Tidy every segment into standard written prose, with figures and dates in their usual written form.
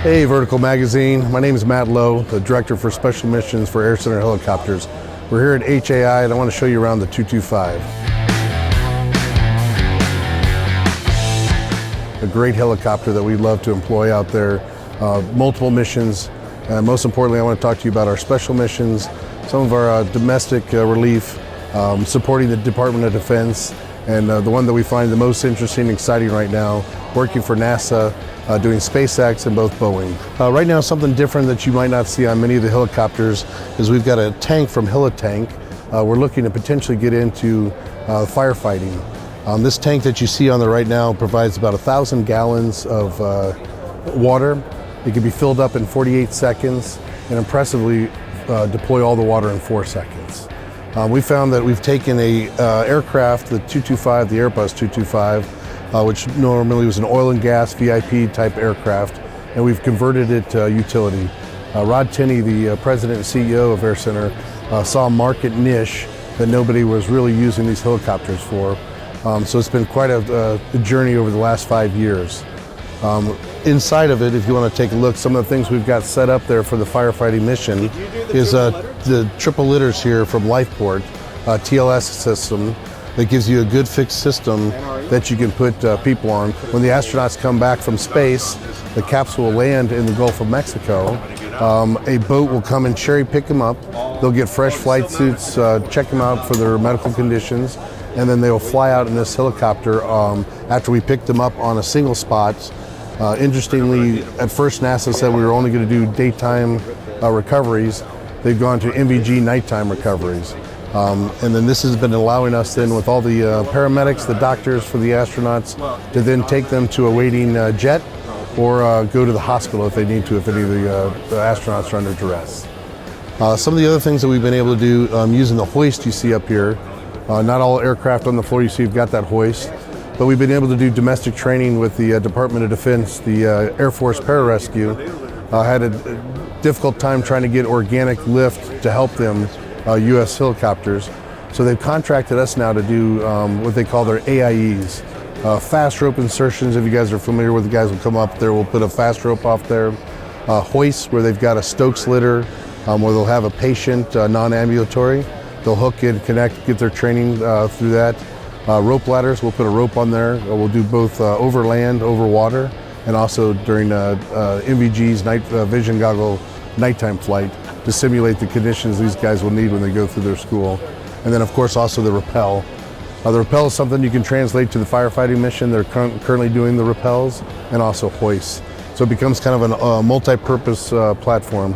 Hey, Vertical Magazine. My name is Matt Lowe, the Director for Special Missions for Air Center Helicopters. We're here at HAI and I want to show you around the 225. A great helicopter that we love to employ out there, multiple missions. Most importantly, I want to talk to you about our special missions, some of our domestic relief, supporting the Department of Defense, and the one that we find the most interesting and exciting right now, working for NASA, doing SpaceX and both Boeing. Right now, something different that you might not see on many of the helicopters is we've got a tank from Helitank. We're looking to potentially get into firefighting. This tank that you see on there right now provides about 1,000 gallons of water. It can be filled up in 48 seconds and impressively deploy all the water in 4 seconds. We found that we've taken a aircraft, the 225, the Airbus 225, which normally was an oil and gas VIP type aircraft, and we've converted it to utility. Rod Tinney, the president and CEO of Air Center, saw a market niche that nobody was really using these helicopters for. So it's been quite a journey over the last 5 years. Inside of it, if you want to take a look, some of the things we've got set up there for the firefighting mission is the triple litters here from Lifeport, TLS system that gives you a good fixed system that you can put people on. When the astronauts come back from space, the capsule will land in the Gulf of Mexico. A boat will come and cherry pick them up. They'll get fresh flight suits, check them out for their medical conditions, and then they will fly out in this helicopter after we pick them up on a single spot. Interestingly, at first NASA said we were only going to do daytime recoveries. They've gone to MVG nighttime recoveries. And then this has been allowing us then with all the paramedics, the doctors for the astronauts, to then take them to a waiting jet or go to the hospital if they need to, if any of the astronauts are under duress. Some of the other things that we've been able to do using the hoist you see up here, not all aircraft on the floor you see have got that hoist, but we've been able to do domestic training with the Department of Defense. The Air Force Pararescue had a difficult time trying to get organic lift to help them, U.S. helicopters. So they've contracted us now to do what they call their AIEs, fast rope insertions. If you guys are familiar with the guys will come up there, we'll put a fast rope off there. Hoists where they've got a Stokes litter, where they'll have a patient, non-ambulatory. They'll hook in, connect, get their training through that. Rope ladders, we'll put a rope on there. We'll do both over land, over water, and also during MVG's night vision goggle nighttime flight to simulate the conditions these guys will need when they go through their school. And then of course also the rappel. The rappel is something you can translate to the firefighting mission. They're currently doing the rappels and also hoists. So it becomes kind of a multi-purpose platform.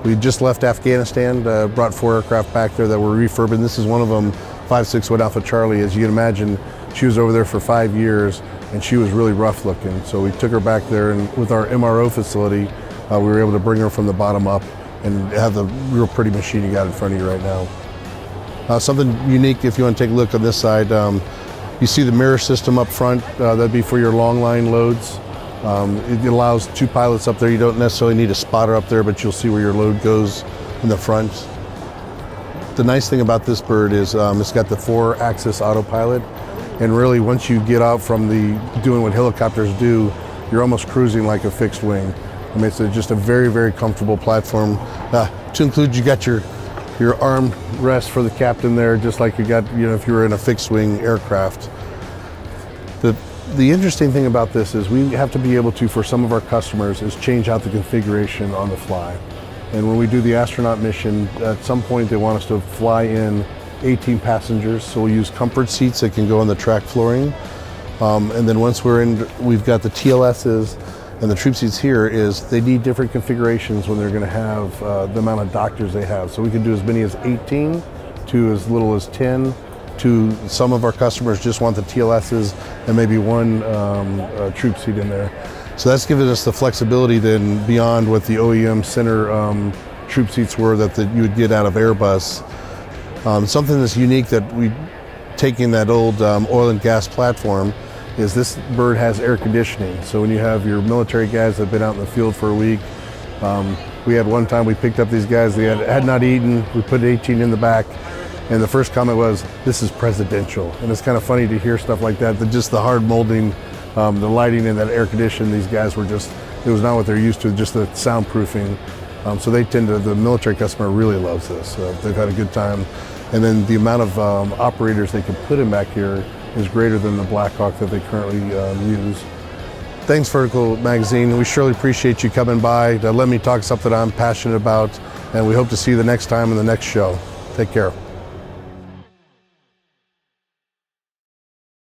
We just left Afghanistan, brought 4 aircraft back there that were refurbed. This is one of them, 561 Alpha Charlie. As you can imagine, she was over there for 5 years and she was really rough looking. So we took her back there, and with our MRO facility, we were able to bring her from the bottom up and have the real pretty machine you got in front of you right now. Something unique, if you want to take a look on this side, you see the mirror system up front. That'd be for your long line loads. It allows 2 pilots up there. You don't necessarily need a spotter up there, but you'll see where your load goes in the front. The nice thing about this bird is it's got the 4-axis autopilot, and really once you get out from doing what helicopters do, you're almost cruising like a fixed wing. I mean, it's just a very, very comfortable platform. To include, you got your arm rest for the captain there, just like you got, if you were in a fixed wing aircraft. The interesting thing about this is we have to be able to, for some of our customers, is change out the configuration on the fly. And when we do the astronaut mission, at some point they want us to fly in 18 passengers, so we'll use comfort seats that can go on the track flooring. And then once we're in, we've got the TLSs and the troop seats here, is they need different configurations when they're going to have the amount of doctors they have. So we can do as many as 18 to as little as 10. To some of our customers just want the TLSs and maybe 1 troop seat in there. So that's given us the flexibility then beyond what the OEM center troop seats were that you would get out of Airbus. Something that's unique that we taking that old oil and gas platform is this bird has air conditioning. So when you have your military guys that have been out in the field for a week, we had one time we picked up these guys, they had not eaten, we put 18 in the back, and the first comment was, "This is presidential." And it's kind of funny to hear stuff like that, just the hard molding, the lighting and that air conditioning, these guys were just It was not what they're used to, just the soundproofing. So the military customer really loves this. They've had a good time. And then the amount of operators they can put in back here is greater than the Blackhawk that they currently use. Thanks, Vertical Magazine. We surely appreciate you coming by to let me talk something I'm passionate about, and we hope to see you the next time in the next show. Take care.